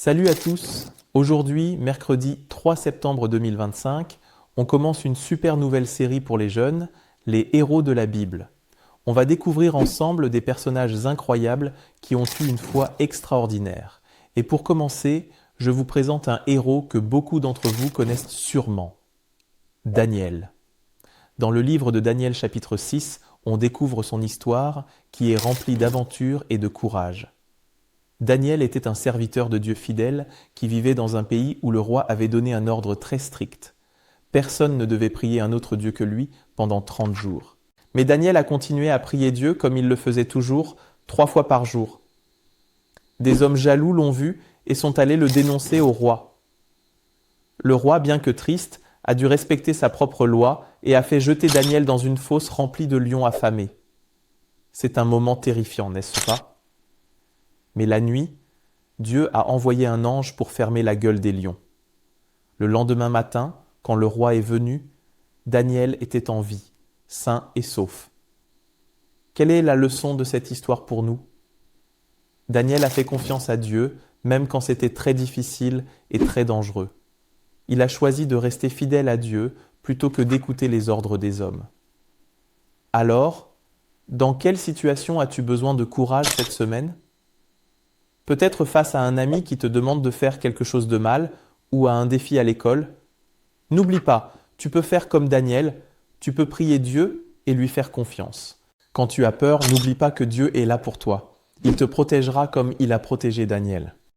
Salut à tous. Aujourd'hui, mercredi 3 septembre 2025, on commence une super nouvelle série pour les jeunes, les héros de la Bible. On va découvrir ensemble des personnages incroyables qui ont eu une foi extraordinaire. Et pour commencer, je vous présente un héros que beaucoup d'entre vous connaissent sûrement, Daniel. Dans le livre de Daniel chapitre 6, on découvre son histoire qui est remplie d'aventures et de courage. Daniel était un serviteur de Dieu fidèle qui vivait dans un pays où le roi avait donné un ordre très strict. Personne ne devait prier un autre Dieu que lui pendant 30 jours. Mais Daniel a continué à prier Dieu comme il le faisait toujours, 3 fois par jour. Des hommes jaloux l'ont vu et sont allés le dénoncer au roi. Le roi, bien que triste, a dû respecter sa propre loi et a fait jeter Daniel dans une fosse remplie de lions affamés. C'est un moment terrifiant, n'est-ce pas ? Mais la nuit, Dieu a envoyé un ange pour fermer la gueule des lions. Le lendemain matin, quand le roi est venu, Daniel était en vie, sain et sauf. Quelle est la leçon de cette histoire pour nous ? Daniel a fait confiance à Dieu, même quand c'était très difficile et très dangereux. Il a choisi de rester fidèle à Dieu plutôt que d'écouter les ordres des hommes. Alors, dans quelle situation as-tu besoin de courage cette semaine ? Peut-être face à un ami qui te demande de faire quelque chose de mal ou à un défi à l'école. N'oublie pas, tu peux faire comme Daniel, tu peux prier Dieu et lui faire confiance. Quand tu as peur, n'oublie pas que Dieu est là pour toi. Il te protégera comme il a protégé Daniel.